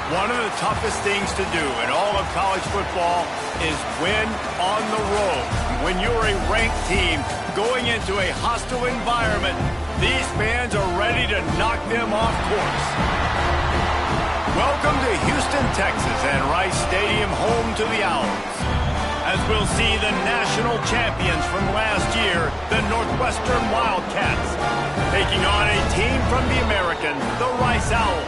One of the toughest things to do in all of college football is win on the road. When you're a ranked team going into a hostile environment, these fans are ready to knock them off course. Welcome to Houston, Texas, and Rice Stadium, home to the Owls. As we'll see the national champions from last year, the Northwestern Wildcats, taking on a team from the American, the Rice Owls.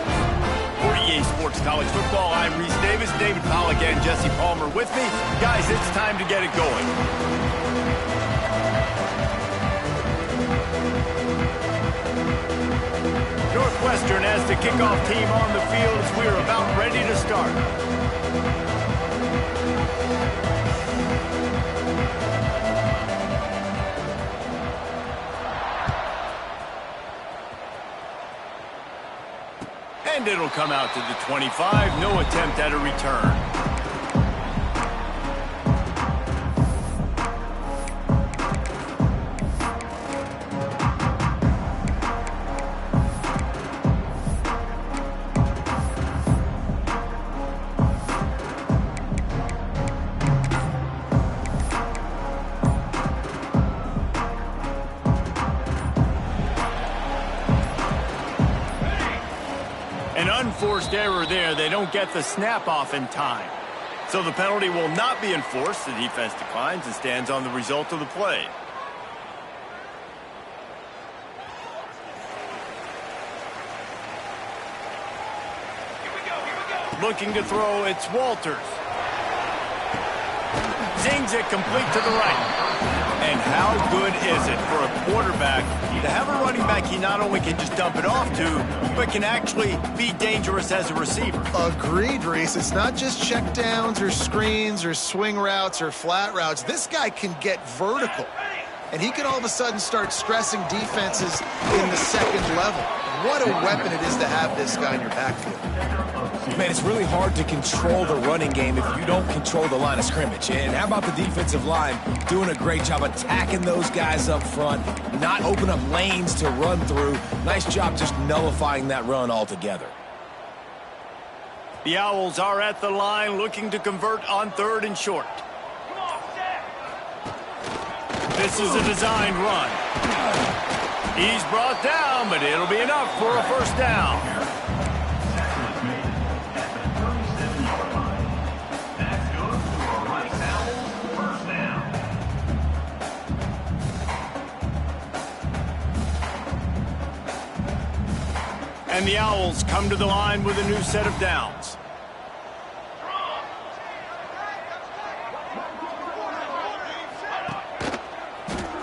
For EA Sports College Football, I'm Reese Davis, David Pollack, and Jesse Palmer with me. Guys, it's time to get it going. Northwestern as the kickoff team on the field as we're about ready to start. And it'll come out to the 25. No attempt at a return. Unforced error there. They don't get the snap off in time. So the penalty will not be enforced. The defense declines and stands on the result of the play. Looking to throw, it's Walters. Zings it complete to the right. And how good is it for a quarterback to have a running back he not only can just dump it off to, but can actually be dangerous as a receiver? Agreed, Reese. It's not just check downs or screens or swing routes or flat routes. This guy can get vertical, and he can all of a sudden start stressing defenses in the second level. What a weapon it is to have this guy in your backfield. Man, it's really hard to control the running game if you don't control the line of scrimmage. And how about the defensive line doing a great job attacking those guys up front, not open up lanes to run through. Nice job just nullifying that run altogether. The Owls are at the line looking to convert on 3rd and short. This is a designed run. He's brought down, but it'll be enough for a first down. And the Owls come to the line with a new set of downs.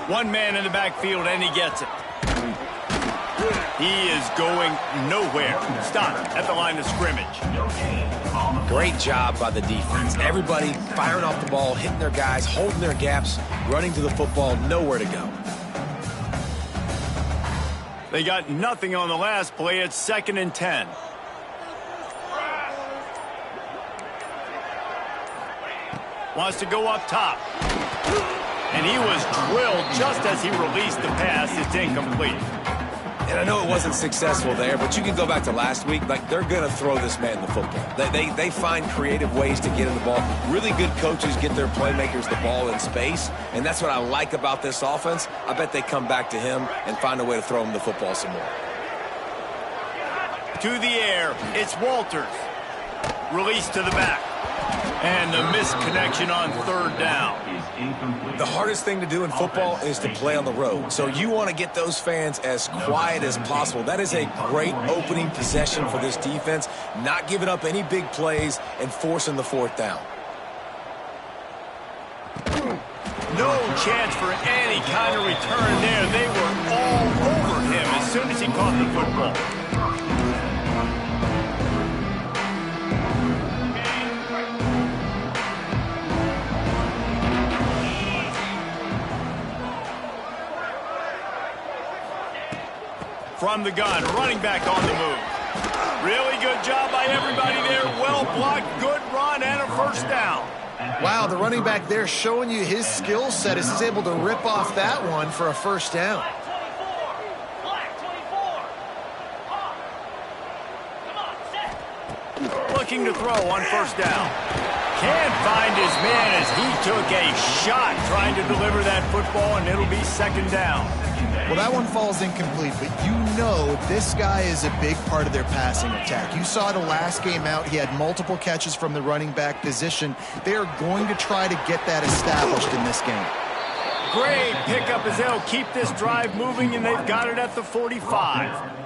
One man in the backfield, and he gets it. He is going nowhere. Stop at the line of scrimmage. Great job by the defense. Everybody firing off the ball, hitting their guys, holding their gaps, running to the football, nowhere to go. They got nothing on the last play. It's 2nd and 10. Wants to go up top. And he was drilled just as he released the pass. It's incomplete. And I know it wasn't successful there, but you can go back to last week. Like, they're going to throw this man the football. They find creative ways to get in the ball. Really good coaches get their playmakers the ball in space, and that's what I like about this offense. I bet they come back to him and find a way to throw him the football some more. To the air, it's Walters. Release to the back. And the misconnection on 3rd down. The hardest thing to do in football is to play on the road. So you want to get those fans as quiet as possible. That is a great opening possession for this defense. Not giving up any big plays and forcing the 4th down. No chance for any kind of return there. They were all over him as soon as he caught the football. From the gun, running back on the move. Really good job by everybody there. Well blocked, good run, and a first down. Wow, the running back there showing you his skill set as he's able to rip off that one for a first down. looking to throw on first down. Can't find his man as he took a shot trying to deliver that football, and it'll be second down. Well, that one falls incomplete, but you know this guy is a big part of their passing attack. You saw the last game out. He had multiple catches from the running back position. They are going to try to get that established in this game. Great pickup as they'll keep this drive moving, and they've got it at the 45.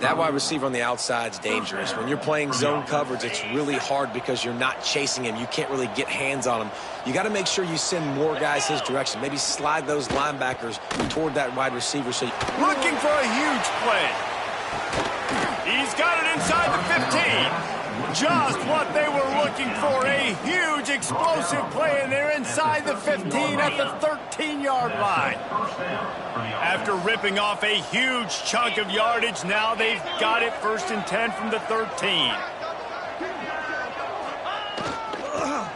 That wide receiver on the outside is dangerous. When you're playing zone coverage, it's really hard because you're not chasing him. You can't really get hands on him. You got to make sure you send more guys his direction. Maybe slide those linebackers toward that wide receiver. Looking for a huge play. He's got it inside the 15. Just what they were looking for, a huge explosive play, and they're inside the 15 at the 13-yard line. After ripping off a huge chunk of yardage, now they've got it 1st and 10 from the 13.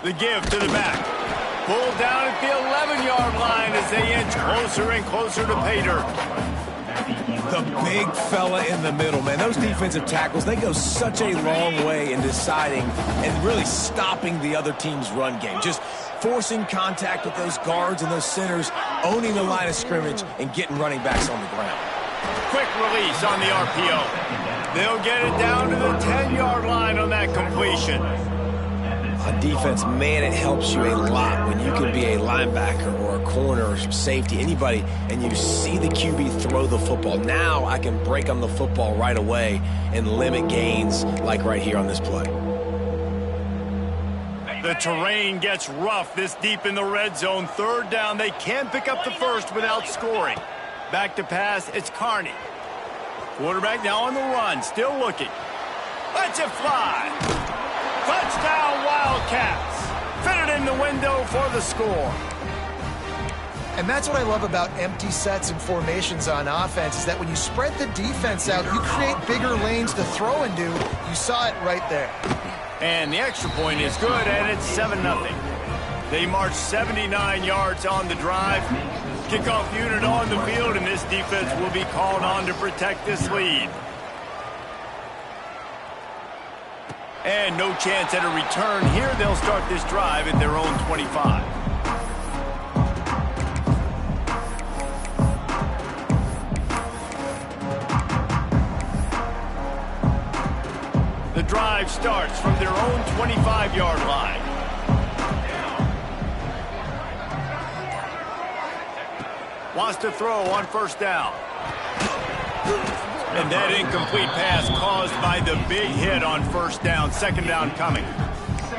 The give to the back. Pulled down at the 11-yard line as they inch closer and closer to pay dirt. The big fella in the middle, man. Those defensive tackles, they go such a long way in deciding and really stopping the other team's run game. Just forcing contact with those guards and those centers, owning the line of scrimmage, and getting running backs on the ground. Quick release on the RPO. They'll get it down to the 10-yard line on that completion. On defense, man, it helps you a lot when you can be a linebacker or a corner or safety, anybody, and you see the QB throw the football. Now I can break on the football right away and limit gains like right here on this play. The terrain gets rough this deep in the red zone. 3rd down, they can pick up the first without scoring. Back to pass, it's Carney. Quarterback now on the run, still looking. Lets it fly. Touchdown, Wildcats. Fit it in the window for the score. And that's what I love about empty sets and formations on offense, is that when you spread the defense out, you create bigger lanes to throw into. You saw it right there. And the extra point is good, and it's 7-0. They march 79 yards on the drive. Kickoff unit on the field, and this defense will be called on to protect this lead. And no chance at a return here. They'll start this drive at their own 25. The drive starts from their own 25-yard line. Wants to throw on first down. And that incomplete pass caused by the big hit on first down. 2nd down coming.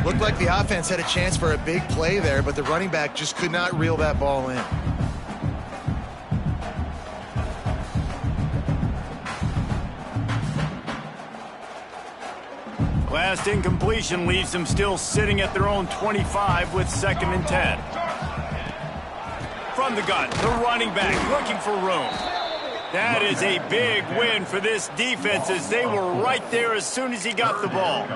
Looked like the offense had a chance for a big play there, but the running back just could not reel that ball in. Last incompletion leaves them still sitting at their own 25 with 2nd and 10. From the gun, the running back looking for room. That is a big win for this defense, as they were right there as soon as he got the ball.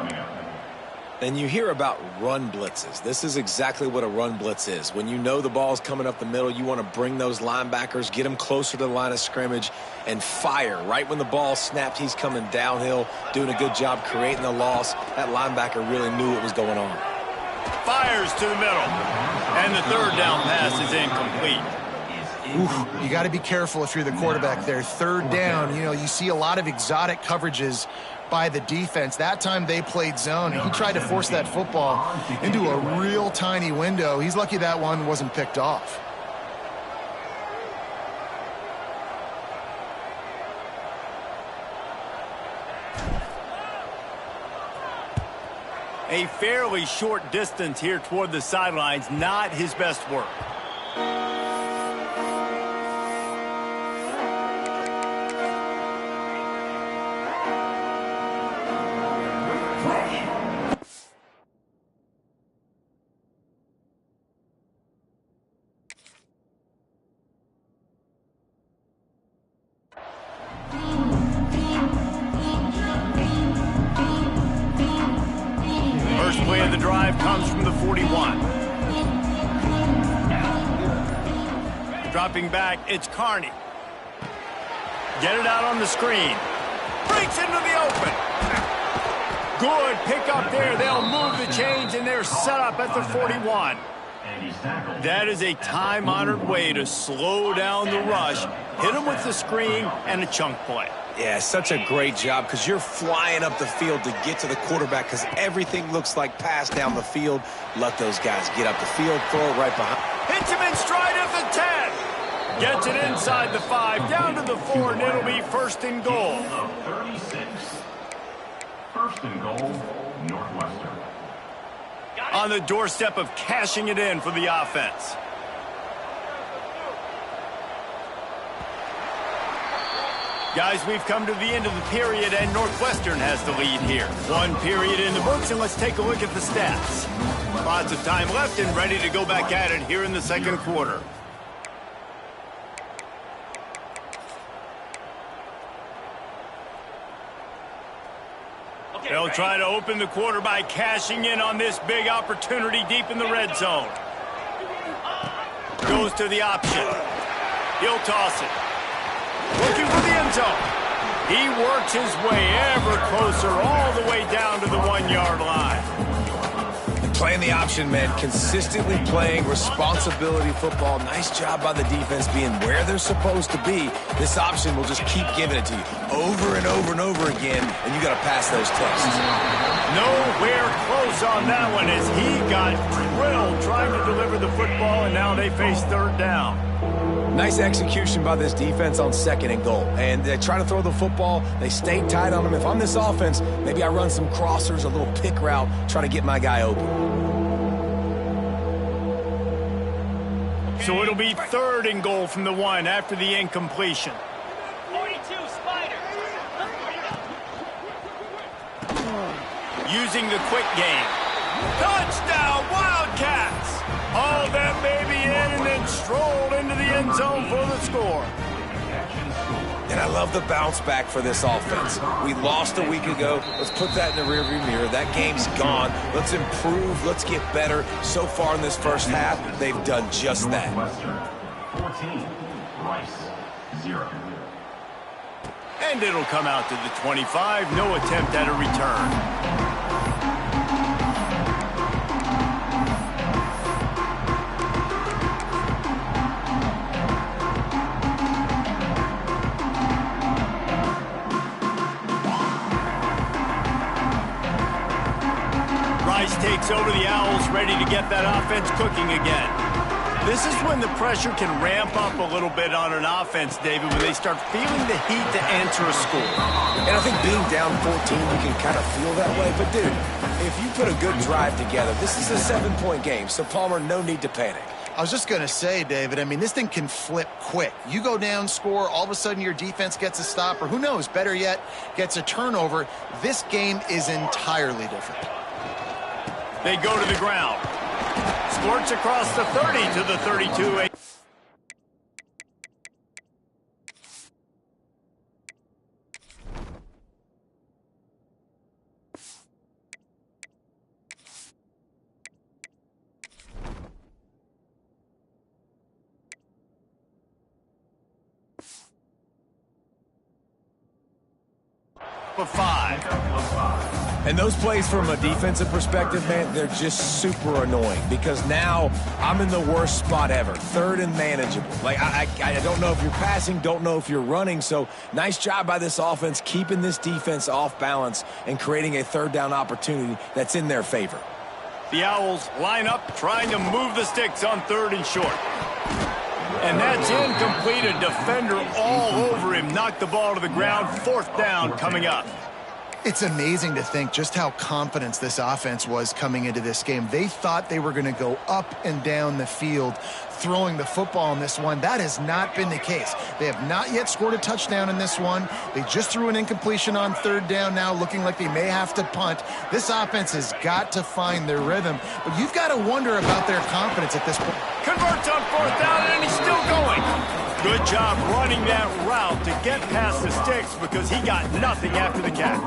And you hear about run blitzes. This is exactly what a run blitz is. When you know the ball's coming up the middle, you want to bring those linebackers, get them closer to the line of scrimmage, and fire. Right when the ball snapped, he's coming downhill, doing a good job creating the loss. That linebacker really knew what was going on. Fires to the middle. And the 3rd down pass is incomplete. Oof, you got to be careful if you're the quarterback there. 3rd down, you see a lot of exotic coverages by the defense. That time they played zone, and he tried to force that football into a real tiny window. He's lucky that one wasn't picked off. A fairly short distance here toward the sidelines, not his best work. First play of the drive comes from the 41. Dropping back, it's Carney. Get it out on the screen. Breaks into the open. Good pick up there. They'll move the chains, and they're set up at the 41. That is a time-honored way to slow down the rush, hit them with the screen, and a chunk play. Yeah, such a great job because you're flying up the field to get to the quarterback because everything looks like pass down the field. Let those guys get up the field, throw it right behind. Hits him in stride at the 10. Gets it inside the 5, down to the 4, and it'll be first and goal. 36. First and goal, Northwestern. On the doorstep of cashing it in for the offense. Guys, we've come to the end of the period, and Northwestern has the lead here. 1 period in the books, and let's take a look at the stats. Lots of time left and ready to go back at it here in the second quarter. They'll try to open the quarter by cashing in on this big opportunity deep in the red zone. Goes to the option. He'll toss it. Looking for the end zone. He works his way ever closer all the way down to the 1-yard line. Playing the option, man. Consistently playing responsibility football. Nice job by the defense being where they're supposed to be. This option will just keep giving it to you over and over and over again, and you got to pass those tests. Nowhere close on that one as he got drilled trying to deliver the football, and now they face third down. Nice execution by this defense on second and goal. And they try to throw the football. They stayed tight on him. If I'm this offense, maybe I run some crossers, a little pick route, try to get my guy open. So it'll be third and goal from the 1 after the incompletion. 42, Spider. Using the quick game. Touchdown, Wildcats! All that baby in and then strolled into the end zone for the score. And I love the bounce back for this offense. We lost a week ago. Let's put that in the rearview mirror. That game's gone. Let's improve. Let's get better. So far in this first half, they've done just that. 14, Rice, 0. And it'll come out to the 25. No attempt at a return. Rice takes over the Owls, ready to get that offense cooking again. This is when the pressure can ramp up a little bit on an offense, David, when they start feeling the heat to answer a score. And I think being down 14, you can kind of feel that way. But, dude, if you put a good drive together, this is a 7-point game. So, Palmer, no need to panic. I was just going to say, David, I mean, this thing can flip quick. You go down, score, all of a sudden your defense gets a stop, or who knows, better yet, gets a turnover. This game is entirely different. They go to the ground. Squirts across the 30 to the 32. For 5. And those plays from a defensive perspective, man, they're just super annoying because now I'm in the worst spot ever. Third and manageable. Like, I don't know if you're passing, don't know if you're running. So nice job by this offense keeping this defense off balance and creating a third down opportunity that's in their favor. The Owls line up trying to move the sticks on third and short. And that's incomplete. A defender all over him. Knocked the ball to the ground. Fourth down coming up. It's amazing to think just how confident this offense was coming into this game. They thought they were going to go up and down the field throwing the football in this one. That has not been the case. They have not yet scored a touchdown in this one. They just threw an incompletion on third down now, looking like they may have to punt. This offense has got to find their rhythm. But you've got to wonder about their confidence at this point. Converts on fourth down, and he's still going. Good job running that route to get past the sticks because he got nothing after the catch.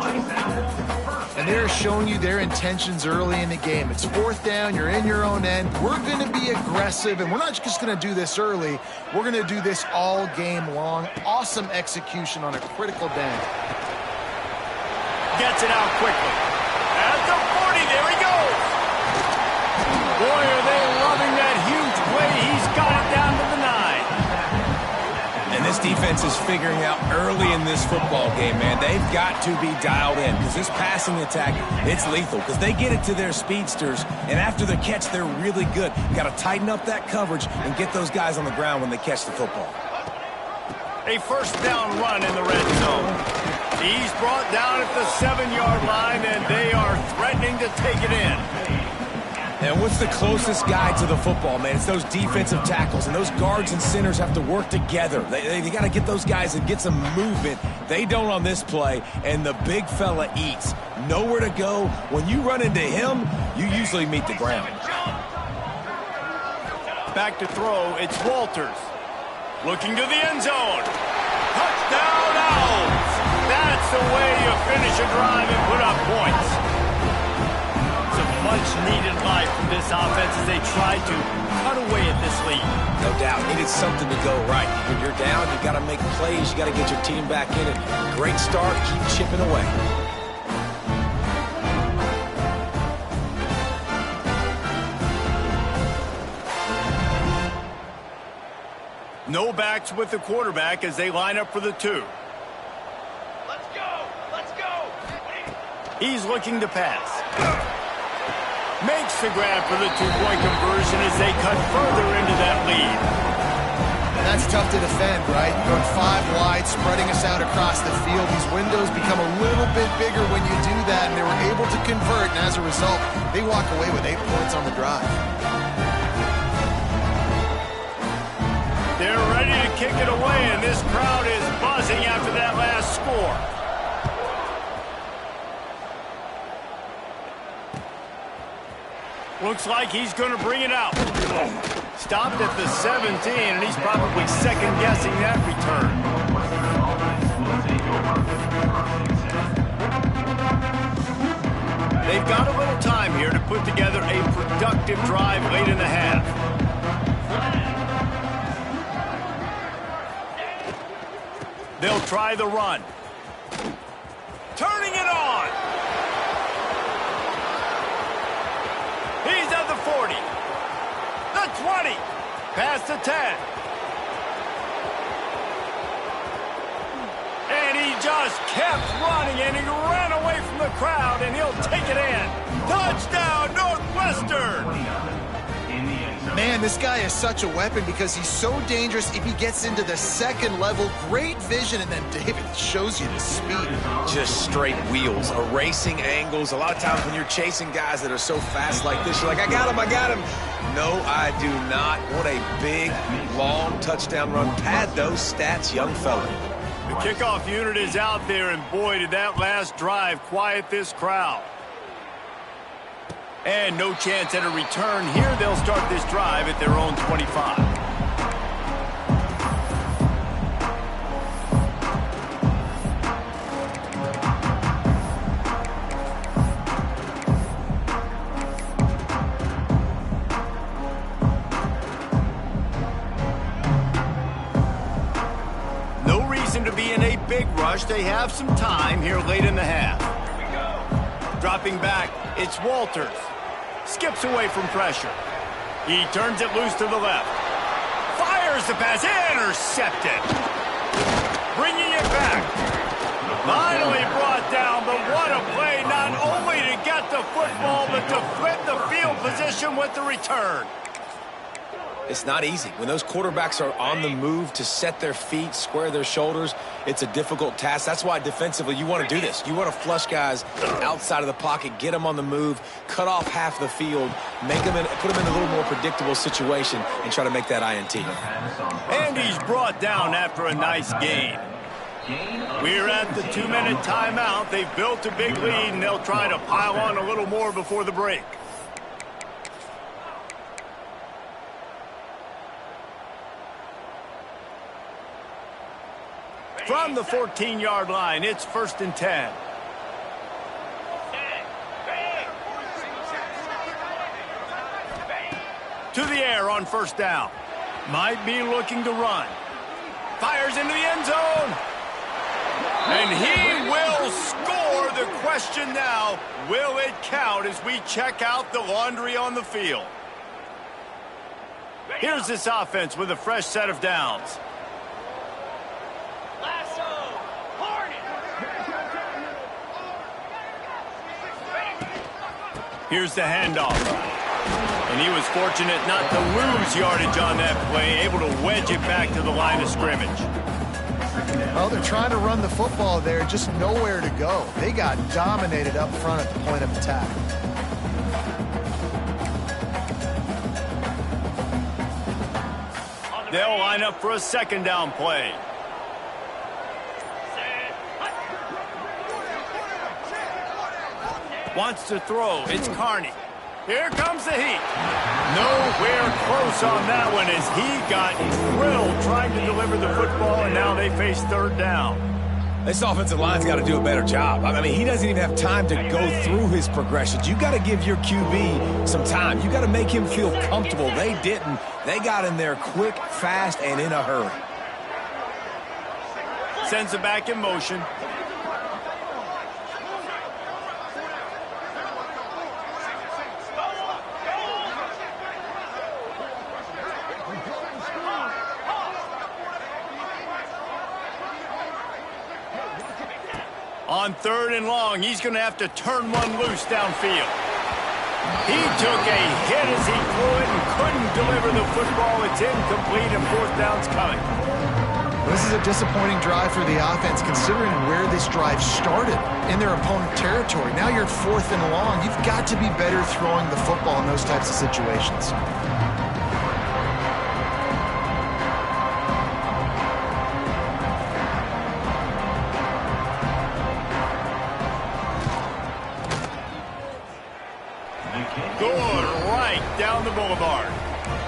And they're showing you their intentions early in the game. It's fourth down, you're in your own end. We're going to be aggressive, and we're not just going to do this early. We're going to do this all game long. Awesome execution on a critical down. Gets it out quickly. the 40. There he goes. Boy, are they loving that huge play. He's got it down to the 9. And this defense is figuring out early in this football game, man, they've got to be dialed in because this passing attack, it's lethal because they get it to their speedsters, and after the catch, they're really good. You got to tighten up that coverage and get those guys on the ground when they catch the football. A first down run in the red zone. He's brought down at the 7-yard line, and they are threatening to take it in. And what's the closest guy to the football, man? It's those defensive tackles, and those guards and centers have to work together. They got to get those guys and get some movement. They don't on this play, and the big fella eats. Nowhere to go. When you run into him, you usually meet the ground. Back to throw, it's Walters. Looking to the end zone. Touchdown, Owls! That's the way you finish a drive and put up points. Some much-needed life from this offense as they try to cut away at this lead. No doubt. Needed something to go right. When you're down, you got to make plays. You got to get your team back in it. Great start. Keep chipping away. No backs with the quarterback as they line up for the 2. Let's go! Let's go! He's looking to pass. Makes the grab for the 2-point conversion as they cut further into that lead. That's tough to defend, right? Going 5 wide, spreading us out across the field. These windows become a little bit bigger when you do that, and they were able to convert, and as a result, they walk away with 8 points on the drive. They're ready to kick it away, and this crowd is buzzing after that last score. Looks like he's going to bring it out. Stopped at the 17, and he's probably second-guessing that return. They've got a little time here to put together a productive drive late in the half. They'll try the run. Turning it on. He's at the 40. The 20. Past the 10. And he just kept running, and he ran away from the crowd, and he'll take it in. Touchdown, Northwestern. Man, this guy is such a weapon because he's so dangerous if he gets into the second level. Great vision, and then David shows you the speed. Just straight wheels, erasing angles. A lot of times when you're chasing guys that are so fast like this, you're like, I got him, I got him. No, I do not. What a big, long touchdown run. Pad those stats, young fella. The kickoff unit is out there, and boy, did that last drive quiet this crowd. And no chance at a return here. They'll start this drive at their own 25. No reason to be in a big rush. They have some time here late in the half. Dropping back, it's Walters. Skips away from pressure. He turns it loose to the left. Fires the pass. Intercepted. Bringing it back. Finally brought down, but what a play. Not only to get the football, but to flip the field position with the return. It's not easy. When those quarterbacks are on the move to set their feet, square their shoulders, it's a difficult task. That's why defensively you want to do this. You want to flush guys outside of the pocket, get them on the move, cut off half the field, make them put them in a little more predictable situation, and try to make that INT. And he's brought down after a nice gain. We're at the 2-minute timeout. They've built a big lead, and they'll try to pile on a little more before the break. From the 14-yard line, it's 1st and 10. To the air on 1st down. Might be looking to run. Fires into the end zone. And he will score. The question now, will it count as we check out the laundry on the field? Here's this offense with a fresh set of downs. Lasso. Hornet. Here's the handoff. And he was fortunate not to lose yardage on that play, able to wedge it back to the line of scrimmage. Well, they're trying to run the football there, just nowhere to go. They got dominated up front at the point of attack. They'll line up for a second down play. Wants to throw. It's Carney. Here comes the heat. Nowhere close on that one as he got drilled trying to deliver the football, and now they face third down. This offensive line's got to do a better job. I mean, he doesn't even have time to go through his progressions. You got to give your QB some time. You got to make him feel comfortable. They didn't. They got in there quick, fast, and in a hurry. Sends it back in motion. On third and long, he's going to have to turn one loose downfield. He took a hit as he threw it and couldn't deliver the football. It's incomplete and fourth down's coming. This is a disappointing drive for the offense considering where this drive started in their opponent territory. Now you're fourth and long. You've got to be better throwing the football in those types of situations. Down the boulevard.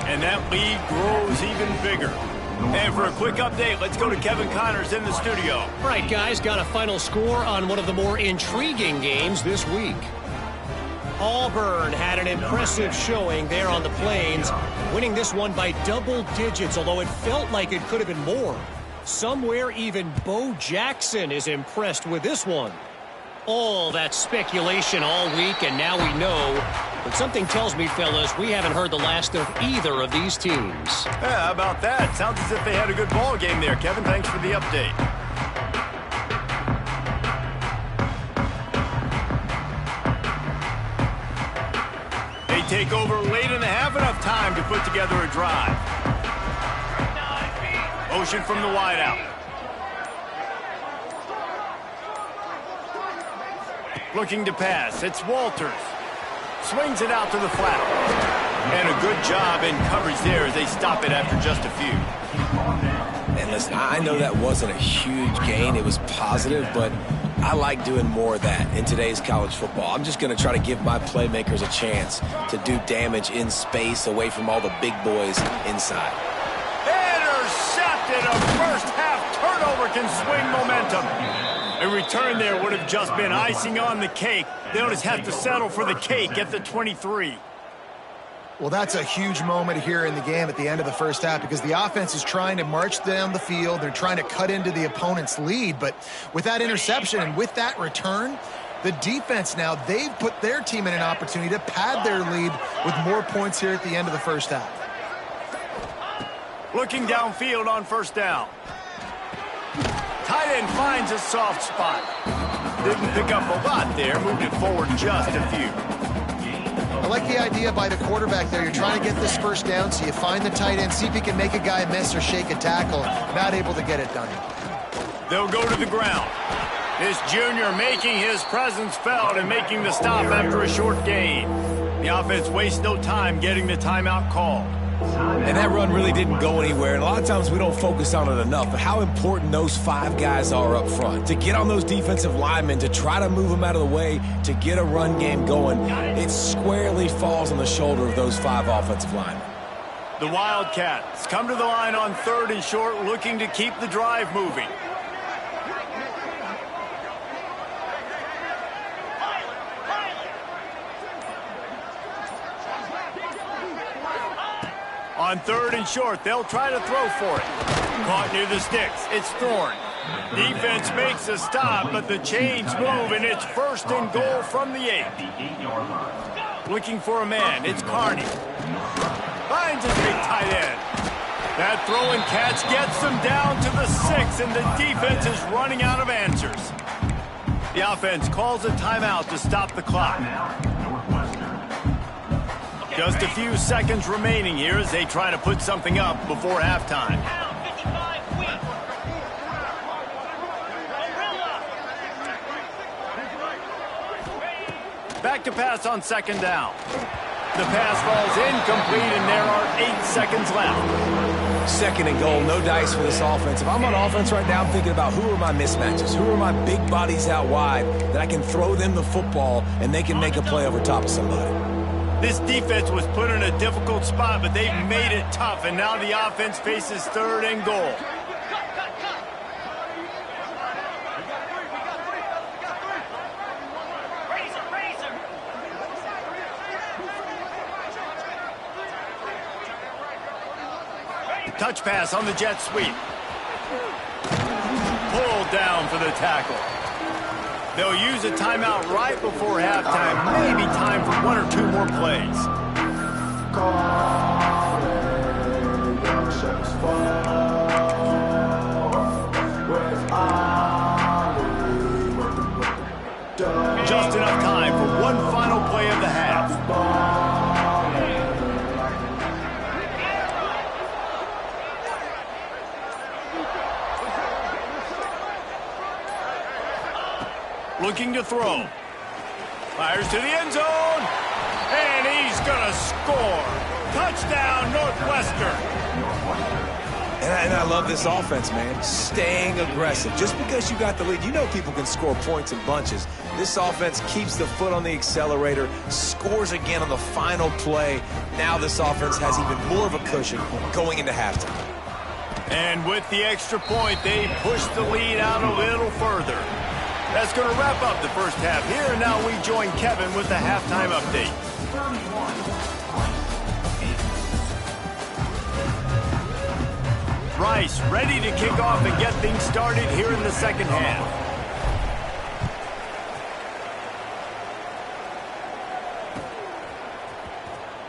And that lead grows even bigger. And for a quick update, let's go to Kevin Connors in the studio. All right, guys, got a final score on one of the more intriguing games this week. Auburn had an impressive showing there on the Plains, winning this one by double digits, although it felt like it could have been more. Somewhere even Bo Jackson is impressed with this one. All that speculation all week, and now we know. But something tells me, fellas, we haven't heard the last of either of these teams. Yeah, how about that? Sounds as if they had a good ball game there. Kevin, thanks for the update. They take over late in the half, enough time to put together a drive. Motion from the wideout. Looking to pass. It's Walters. Swings it out to the flat. And a good job in coverage there as they stop it after just a few. And listen, I know that wasn't a huge gain. It was positive, but I like doing more of that in today's college football. I'm just going to try to give my playmakers a chance to do damage in space away from all the big boys inside. Intercepted. A first half turnover can swing momentum. A return there would have just been icing on the cake. They'll just have to settle for the cake at the 23. Well, that's a huge moment here in the game at the end of the first half because the offense is trying to march down the field. They're trying to cut into the opponent's lead. But with that interception and with that return, the defense now, they've put their team in an opportunity to pad their lead with more points here at the end of the first half. Looking downfield on first down. Tight end finds a soft spot. Didn't pick up a lot there. Moved it forward just a few. I like the idea by the quarterback there. You're trying to get this first down, so you find the tight end, see if he can make a guy miss or shake a tackle. Not able to get it done. They'll go to the ground. This junior making his presence felt and making the stop after a short gain. The offense wastes no time getting the timeout called. And that run really didn't go anywhere. And a lot of times we don't focus on it enough, but how important those five guys are up front. To get on those defensive linemen, to try to move them out of the way, to get a run game going, it squarely falls on the shoulder of those five offensive linemen. The Wildcats come to the line on third and short, looking to keep the drive moving. On third and short, they'll try to throw for it. Caught near the sticks. It's Thorne. Defense makes a stop, but the chains move, and it's 1st and goal from the 8. At the 8-yard line. Looking for a man, it's Carney. Finds his big tight end. That throwing catch gets them down to the 6, and the defense is running out of answers. The offense calls a timeout to stop the clock. Just a few seconds remaining here as they try to put something up before halftime. Back to pass on 2nd down. The pass falls incomplete, and there are 8 seconds left. 2nd and goal, no dice for this offense. If I'm on offense right now, I'm thinking about who are my mismatches, who are my big bodies out wide that I can throw them the football and they can make a play over top of somebody. This defense was put in a difficult spot, but they've made it tough, and now the offense faces 3rd and goal. Touch pass on the jet sweep. Pulled down for the tackle. They'll use a timeout right before halftime. Maybe time for 1 or 2 more plays. Just enough time for one final play of the half. Looking to throw. Fires to the end zone. And he's going to score. Touchdown, Northwestern. And I love this offense, man. Staying aggressive. Just because you got the lead, you know people can score points in bunches. This offense keeps the foot on the accelerator, scores again on the final play. Now this offense has even more of a cushion going into halftime. And with the extra point, they push the lead out a little further. That's going to wrap up the first half here. And now we join Kevin with the halftime update. Rice ready to kick off and get things started here in the second half.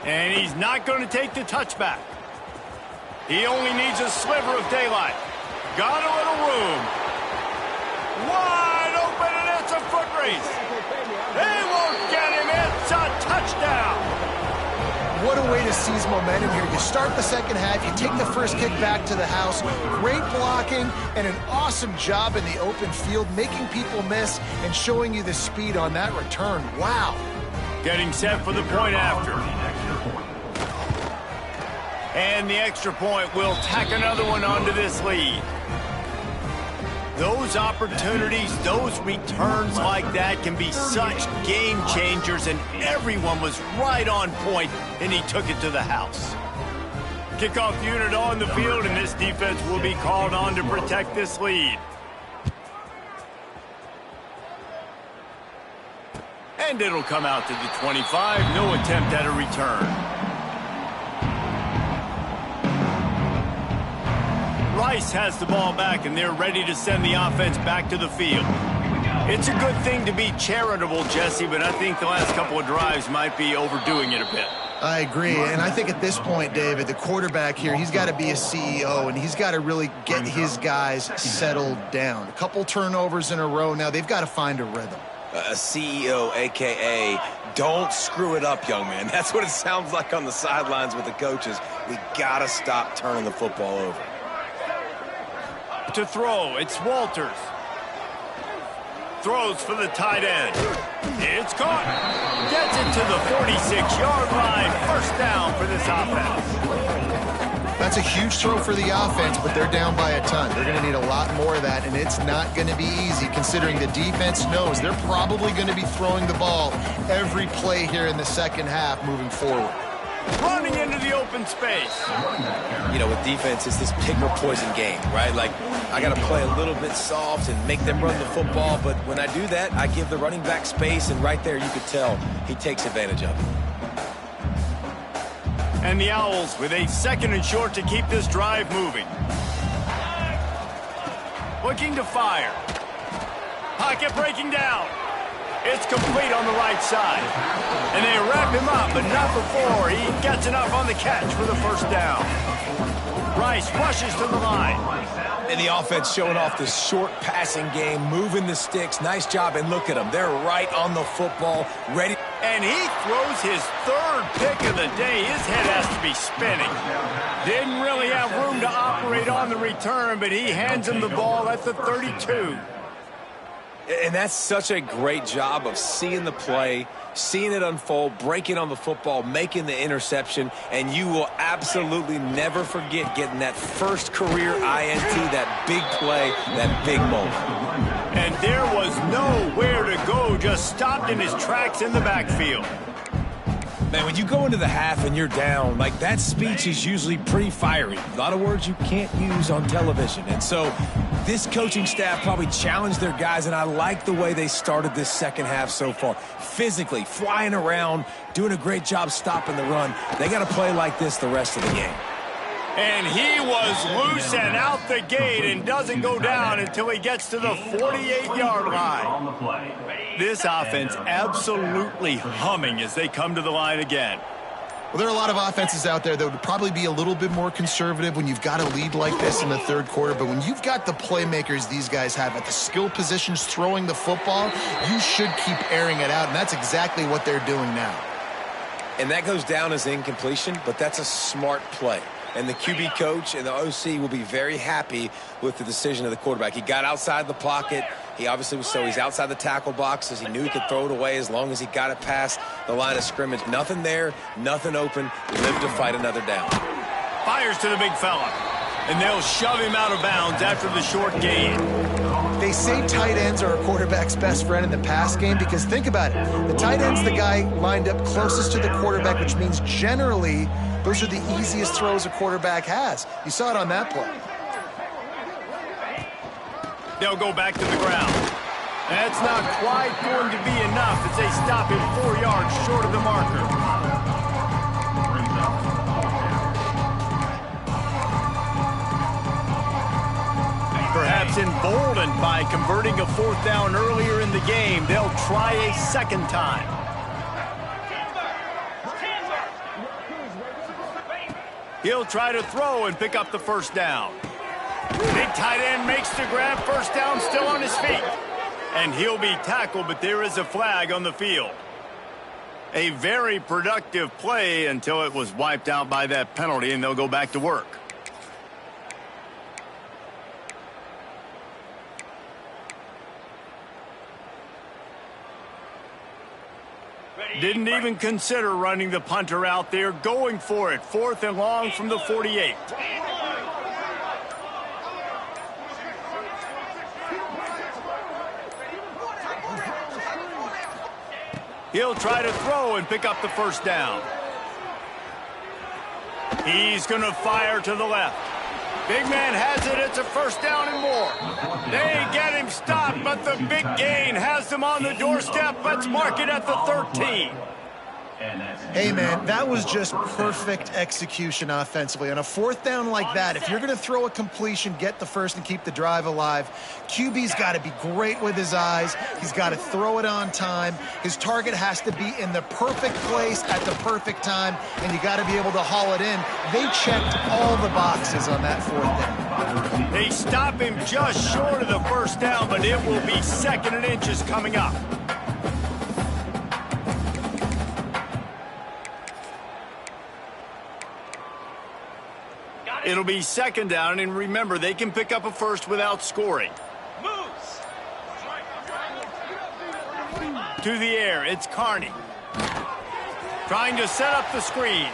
And he's not going to take the touchback. He only needs a sliver of daylight. Got a little room. Wide open, and it's a foot race. They won't get him. It's a touchdown. What a way to seize momentum here. You start the second half, you take the first kick back to the house. Great blocking and an awesome job in the open field, making people miss and showing you the speed on that return. Wow. Getting set for the point after. And the extra point will tack another one onto this lead. Those opportunities, those returns like that can be such game changers, and everyone was right on point, and he took it to the house. Kickoff unit on the field, and this defense will be called on to protect this lead. And it'll come out to the 25. No attempt at a return. Rice has the ball back, and they're ready to send the offense back to the field. It's a good thing to be charitable, Jesse, but I think the last couple of drives might be overdoing it a bit. I agree, and I think at this point, David, the quarterback here, he's got to be a CEO, and he's got to really get his guys settled down. A couple turnovers in a row now. They've got to find a rhythm. A CEO, a.k.a. don't screw it up, young man. That's what it sounds like on the sidelines with the coaches. We got to stop turning the football over. To throw, it's Walters. Throws for the tight end. It's caught. Gets it to the 46-yard line. First down for this offense. That's a huge throw for the offense, but they're down by a ton. They're going to need a lot more of that, and it's not going to be easy considering the defense knows they're probably going to be throwing the ball every play here in the second half moving forward. Running into the open space. You know, with defense, it's this pick or poison game, right? Like, I got to play a little bit soft and make them run the football, but when I do that, I give the running back space, and right there you could tell he takes advantage of it. And the Owls with a 2nd and short to keep this drive moving. Looking to fire. Pocket breaking down. It's complete on the right side. And they wrap him up, but not before he gets enough on the catch for the first down. Rice rushes to the line. And the offense showing off the short passing game, moving the sticks. Nice job, and look at them. They're right on the football, ready. And he throws his third pick of the day. His head has to be spinning. Didn't really have room to operate on the return, but he hands him the ball at the 32. And that's such a great job of seeing the play, seeing it unfold, breaking on the football, making the interception, and you will absolutely never forget getting that first career INT, that big play, that big moment. And there was nowhere to go, just stopped in his tracks in the backfield. Man, when you go into the half and you're down, like that speech is usually pretty fiery. A lot of words you can't use on television. And so this coaching staff probably challenged their guys, and I like the way they started this second half so far. Physically, flying around, doing a great job stopping the run. They got to play like this the rest of the game. And he was loose and out the gate and doesn't go down until he gets to the 48-yard line. This offense absolutely humming as they come to the line again. Well, there are a lot of offenses out there that would probably be a little bit more conservative when you've got a lead like this in the third quarter. But when you've got the playmakers these guys have at the skill positions throwing the football, you should keep airing it out. And that's exactly what they're doing now. And that goes down as incompletion, but that's a smart play. And the QB coach and the OC will be very happy with the decision of the quarterback. He got outside the pocket. He obviously was, so he's outside the tackle boxes. He knew he could throw it away as long as he got it past the line of scrimmage. Nothing there, nothing open. Lived to fight another down. Fires to the big fella. And they'll shove him out of bounds after the short gain. They say tight ends are a quarterback's best friend in the pass game because think about it. The tight end's the guy lined up closest to the quarterback, which means generally those are the easiest throws a quarterback has. You saw it on that play. They'll go back to the ground. That's not quite going to be enough as they stop him 4 yards short of the marker. Perhaps emboldened by converting a fourth down earlier in the game, they'll try a second time. He'll try to throw and pick up the first down. Big tight end makes the grab, first down, still on his feet. And he'll be tackled, but there is a flag on the field. A very productive play until it was wiped out by that penalty, and they'll go back to work. Didn't even consider running the punter out there, going for it. 4th and long from the 48. He'll try to throw and pick up the first down. He's going to fire to the left. Big man has it. It's a first down and more. They get him stopped, but the big gain has them on the doorstep. Let's mark it at the 13. Hey, man, that was just perfect execution offensively. On a fourth down like that, if you're going to throw a completion, get the first and keep the drive alive, QB's got to be great with his eyes. He's got to throw it on time. His target has to be in the perfect place at the perfect time, and you got to be able to haul it in. They checked all the boxes on that fourth down. They stop him just short of the first down, but it will be 2nd and inches coming up. It'll be 2nd down, and remember, they can pick up a first without scoring. Moves. To the air, it's Carney. Trying to set up the screen.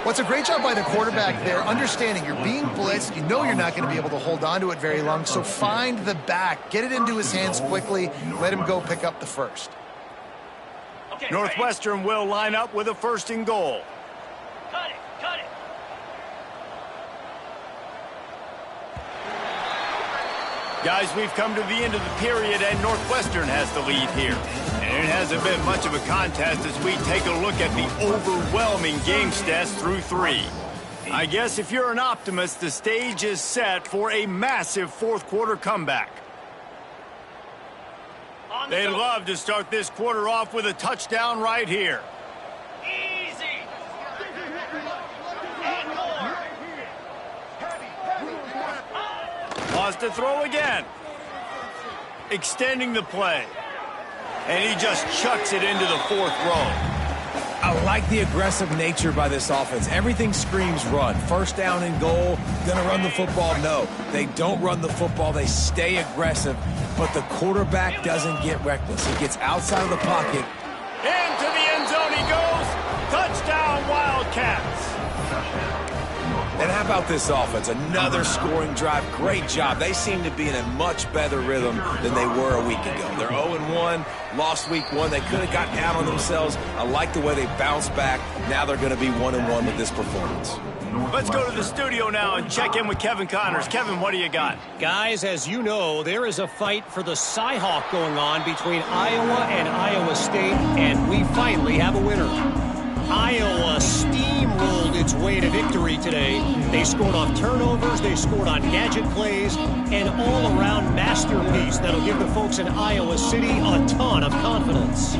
What's a great job by the quarterback there, understanding you're being blitzed, you know you're not going to be able to hold on to it very long, so find the back, get it into his hands quickly, let him go pick up the first. Northwestern will line up with a 1st and goal. Cut it, cut it. Guys, we've come to the end of the period, and Northwestern has the lead here. And it hasn't been much of a contest as we take a look at the overwhelming game stats through 3. I guess if you're an optimist, the stage is set for a massive fourth-quarter comeback. They'd love to start this quarter off with a touchdown right here. Easy. And more. Wants to throw again. Extending the play. And he just chucks it into the fourth row. I like the aggressive nature by this offense. Everything screams run. First down and goal. Gonna run the football? No. They don't run the football. They stay aggressive. But the quarterback doesn't get reckless. He gets outside of the pocket. Into the end zone he goes. Touchdown, Wildcats. And how about this offense? Another scoring drive. Great job. They seem to be in a much better rhythm than they were a week ago. They're 0-1, lost week 1. They could have gotten out on themselves. I like the way they bounced back. Now they're going to be 1-1 with this performance. Let's go to the studio now and check in with Kevin Connors. Kevin, what do you got? Guys, as you know, there is a fight for the Cy-Hawk going on between Iowa and Iowa State, and we finally have a winner. Iowa steamrolled its way to victory today. They scored off turnovers, they scored on gadget plays, an all-around masterpiece that'll give the folks in Iowa City a ton of confidence.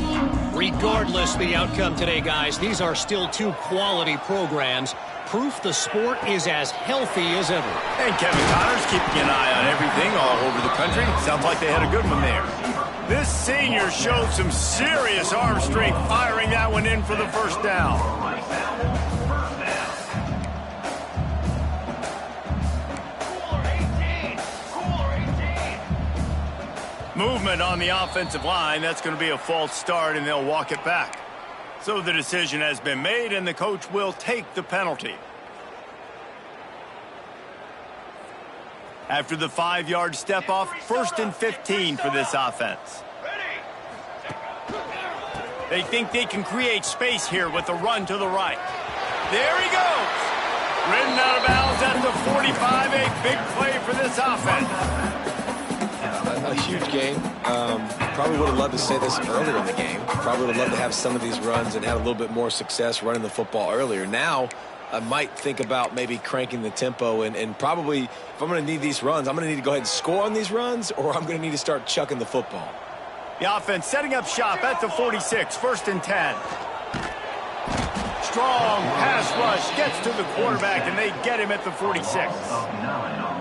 Regardless the outcome today, guys, these are still two quality programs. Proof the sport is as healthy as ever. And Kevin Connors keeping an eye on everything all over the country. Sounds like they had a good one there. This senior showed some serious arm strength, firing that one in for the first down. Movement on the offensive line. That's going to be a false start, and they'll walk it back. So the decision has been made, and the coach will take the penalty. After the 5-yard step-off, 1st and 15 for this offense. They think they can create space here with the run to the right. There he goes. Ridden out of bounds at the 45, a big play for this offense. A huge game. Probably would have loved to say this earlier in the game. Probably would have loved to have some of these runs and had a little bit more success running the football earlier. Now, I might think about maybe cranking the tempo and probably, if I'm going to need these runs, I'm going to need to go ahead and score on these runs, or I'm going to need to start chucking the football. The offense setting up shop at the 46, 1st and 10. Strong pass rush gets to the quarterback, and they get him at the 46.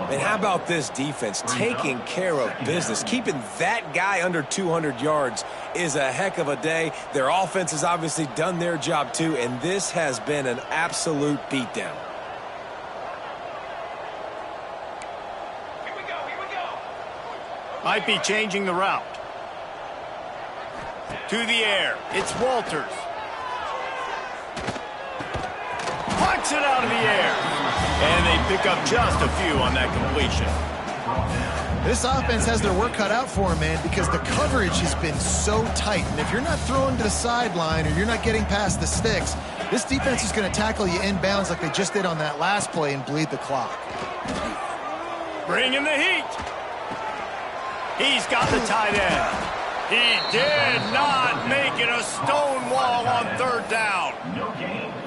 And how about this defense taking care of business? Keeping that guy under 200 yards is a heck of a day. Their offense has obviously done their job too, and this has been an absolute beatdown. Here we go. Might be changing the route. To the air. It's Walters. Punts it out of the air. And they pick up just a few on that completion. This offense has their work cut out for them, man, because the coverage has been so tight. And if you're not throwing to the sideline or you're not getting past the sticks, this defense is going to tackle you inbounds like they just did on that last play and bleed the clock. Bringing the heat. He's got the tight end. He did not make it a stone wall on 3rd down.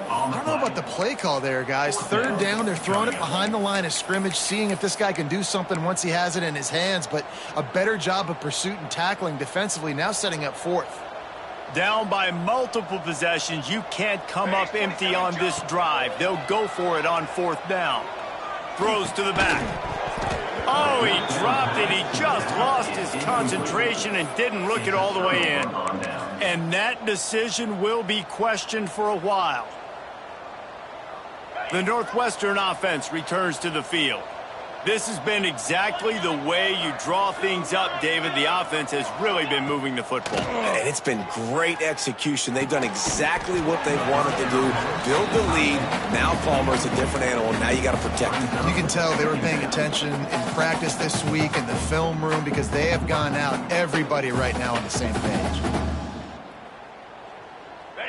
I don't know about the play call there, guys. 3rd down, they're throwing it behind the line of scrimmage, seeing if this guy can do something once he has it in his hands, but a better job of pursuit and tackling defensively, now setting up 4th. Down by multiple possessions, you can't come up empty on this drive. They'll go for it on 4th down. Throws to the back. Oh, he dropped it. He just lost his concentration and didn't look it all the way in. And that decision will be questioned for a while. The Northwestern offense returns to the field. This has been exactly the way you draw things up, David. The offense has really been moving the football. And it's been great execution. They've done exactly what they've wanted to do. Build the lead. Now Palmer's a different animal. Now you got to protect him. You can tell they were paying attention in practice this week in the film room because they have gone out, everybody right now on the same page.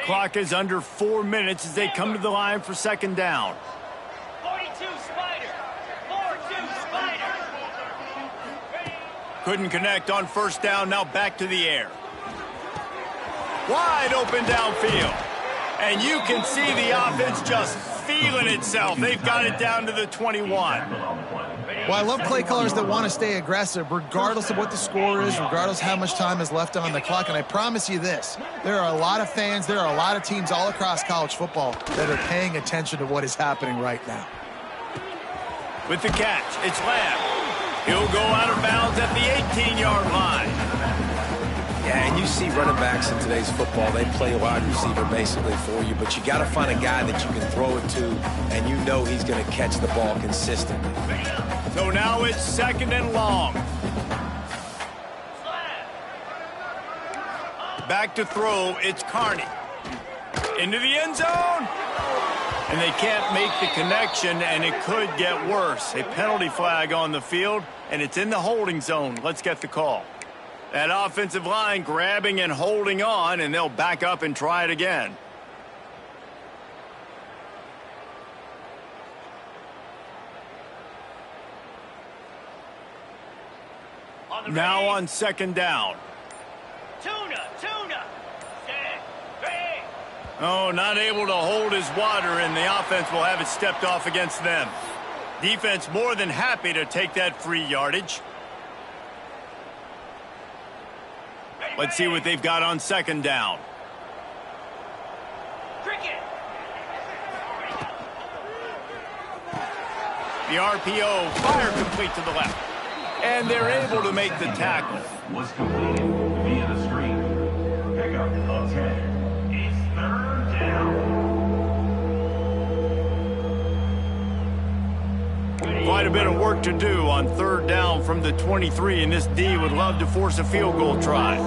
Clock is under 4 minutes as they come to the line for 2nd down. 42 Spider. 4-2 Spider. Couldn't connect on 1st down. Now back to the air. Wide open downfield. And you can see the offense just feeling itself. They've got it down to the 21. Well, I love play callers that want to stay aggressive regardless of what the score is, regardless how much time is left on the clock. And I promise you this, there are a lot of fans, there are a lot of teams all across college football that are paying attention to what is happening right now. With the catch, it's Lamb. He'll go out of bounds at the 18-yard line. Yeah, and you see running backs in today's football, they play a wide receiver basically for you, but you got to find a guy that you can throw it to, and you know he's going to catch the ball consistently. So now it's 2nd and long. Back to throw, it's Carney. Into the end zone. And they can't make the connection, and it could get worse. A penalty flag on the field, and it's in the holding zone. Let's get the call. That offensive line grabbing and holding on, and they'll back up and try it again. Now on 2nd down. Tuna. Stand. Ready. Oh, not able to hold his water, and the offense will have it stepped off against them. Defense more than happy to take that free yardage. Let's see what they've got on 2nd down. Cricket. The RPO, fire complete to the left. And they're able to make the tackle. Was completed via the screen. Pickup of 10. It's 3rd down. Quite a bit of work to do on 3rd down from the 23, and this D would love to force a field goal try.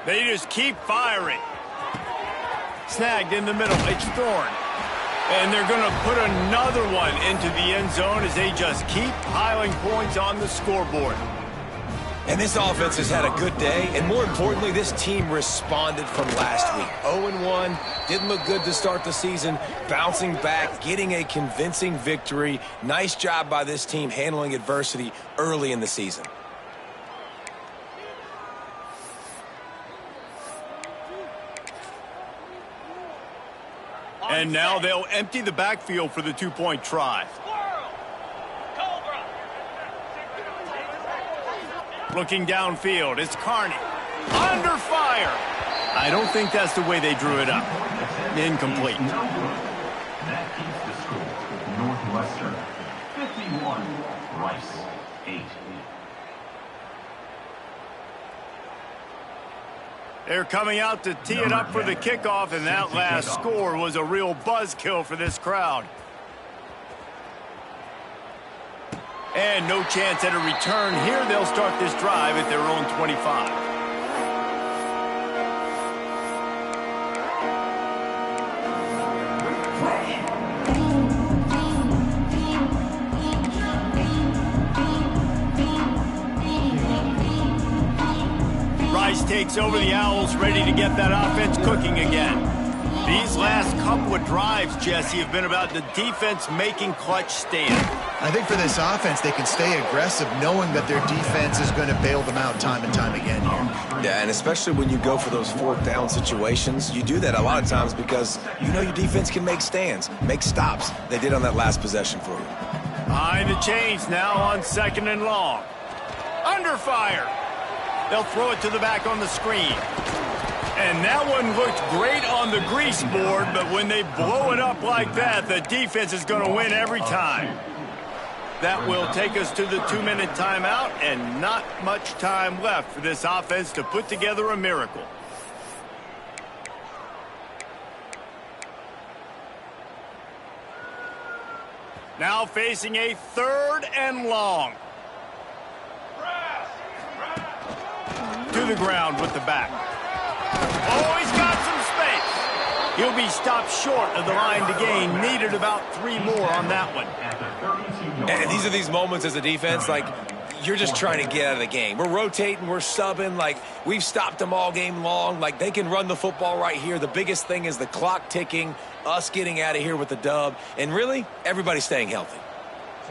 They just keep firing. Snagged in the middle. It's Thorne. And they're going to put another one into the end zone as they just keep piling points on the scoreboard. And this offense has had a good day, and more importantly, this team responded from last week. 0-1, didn't look good to start the season, bouncing back, getting a convincing victory. Nice job by this team handling adversity early in the season. And now they'll empty the backfield for the 2-point try. Looking downfield, it's Carney. Under fire. I don't think that's the way they drew it up. Incomplete. That keeps the score. Northwestern 51, Rice 8. They're coming out to tee it up for the kickoff, and that last score was a real buzzkill for this crowd. And no chance at a return here. They'll start this drive at their own 25. Rice takes over the Owls, ready to get that offense cooking again. These last couple of drives, Jesse, have been about the defense making clutch stand. I think for this offense, they can stay aggressive knowing that their defense is going to bail them out time and time again here. Yeah, and especially when you go for those 4th down situations, you do that a lot of times because you know your defense can make stands, make stops. They did on that last possession for you. Behind the chains now on 2nd and long. Under fire. They'll throw it to the back on the screen. And that one looked great on the grease board, but when they blow it up like that, the defense is going to win every time. That will take us to the 2-minute timeout, and not much time left for this offense to put together a miracle. Now facing a 3rd and long. To the ground with the back. Oh, he's got some space. He'll be stopped short of the line to gain. Needed about 3 more on that one. And these are these moments as a defense, like, you're just trying to get out of the game. We're rotating, we're subbing, like, we've stopped them all game long. Like, they can run the football right here. The biggest thing is the clock ticking, us getting out of here with the dub, and really, everybody staying healthy.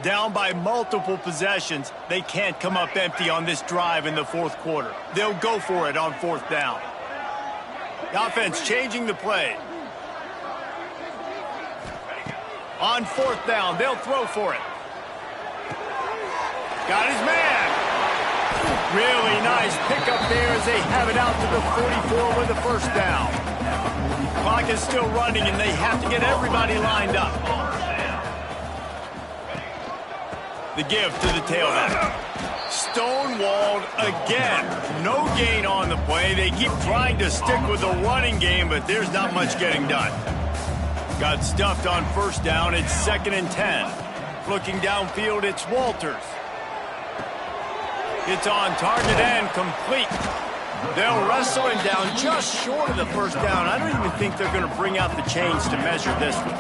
Down by multiple possessions, they can't come up empty on this drive in the fourth quarter. They'll go for it on fourth down. The offense changing the play. On fourth down, they'll throw for it. Got his man. Really nice pickup there as they have it out to the 44 with the first down. Clock is still running, and they have to get everybody lined up. The give to the tailback. Stonewalled again. No gain on the play. They keep trying to stick with the running game, but there's not much getting done. Got stuffed on first down. It's 2nd and 10. Looking downfield, it's Walters. It's on target and complete. They'll wrestle him down just short of the first down. I don't even think they're going to bring out the chains to measure this one.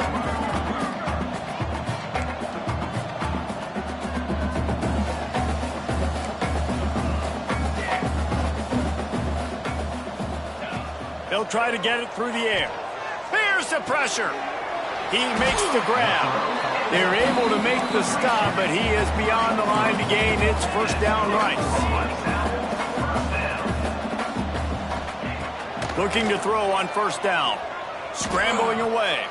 They'll try to get it through the air. Here's the pressure. He makes the grab. They're able to make the stop, but he is beyond the line to gain. It's first down Rice. Looking to throw on first down. Scrambling away.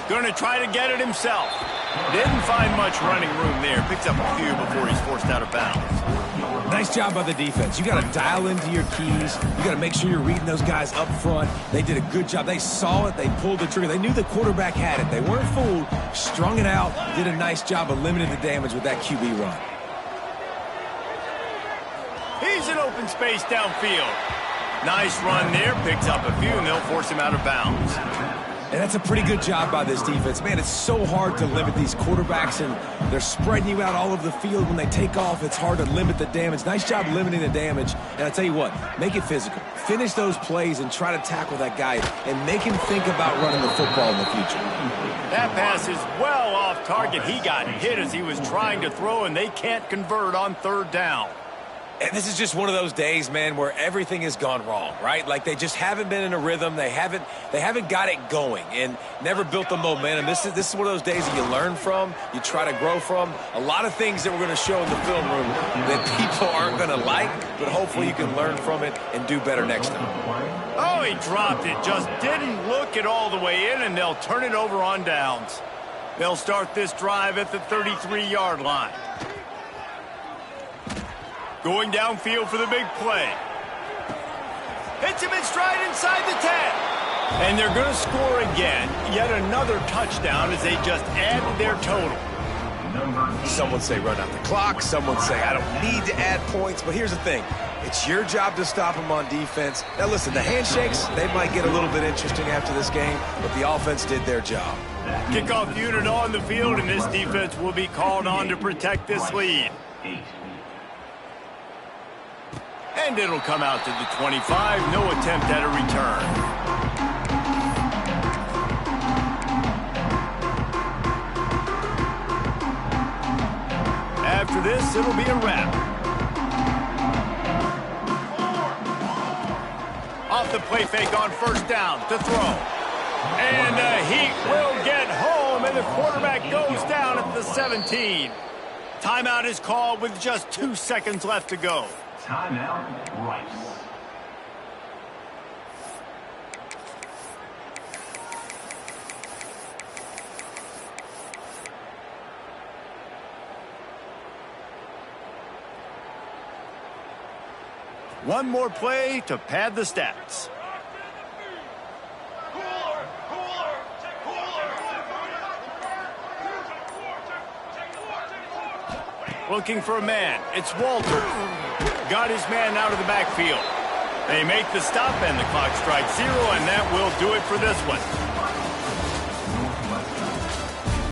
Going to try to get it himself. Didn't find much running room there. Picks up a few before he's forced out of bounds. Nice job by the defense. You got to dial into your keys. You got to make sure you're reading those guys up front. They did a good job. They saw it. They pulled the trigger. They knew the quarterback had it. They weren't fooled. Strung it out. Did a nice job of limiting the damage with that QB run. He's in open space downfield. Nice run there. Picks up a few, and they'll force him out of bounds. And that's a pretty good job by this defense. Man, it's so hard to limit these quarterbacks, and they're spreading you out all over the field. When they take off, it's hard to limit the damage. Nice job limiting the damage. And I tell you what, make it physical. Finish those plays and try to tackle that guy and make him think about running the football in the future. That pass is well off target. He got hit as he was trying to throw, and they can't convert on third down. And this is just one of those days, man, where everything has gone wrong, right? Like they just haven't been in a rhythm. They haven't got it going and never built the momentum. This is one of those days that you learn from, you try to grow from. A lot of things that we're going to show in the film room that people aren't going to like, but hopefully you can learn from it and do better next time. Oh, he dropped it. Just didn't look it all the way in, and they'll turn it over on downs. They'll start this drive at the 33-yard line. Going downfield for the big play. Hits him in stride inside the 10. And they're going to score again. Yet another touchdown as they just add their total. Some would say run out the clock. Some would say I don't need to add points. But here's the thing. It's your job to stop them on defense. Now, listen, the handshakes, they might get a little bit interesting after this game, but the offense did their job. Kickoff unit on the field, and this defense will be called on to protect this lead. And it'll come out to the 25. No attempt at a return. After this, it'll be a wrap. Off the play fake on first down to throw. And the Heat will get home, and the quarterback goes down at the 17. Timeout is called with just 2 seconds left to go. Timeout, Rice. One more play to pad the stats. Looking for a man. It's Walters. Got his man out of the backfield. They make the stop, and the clock strikes 0, and that will do it for this one.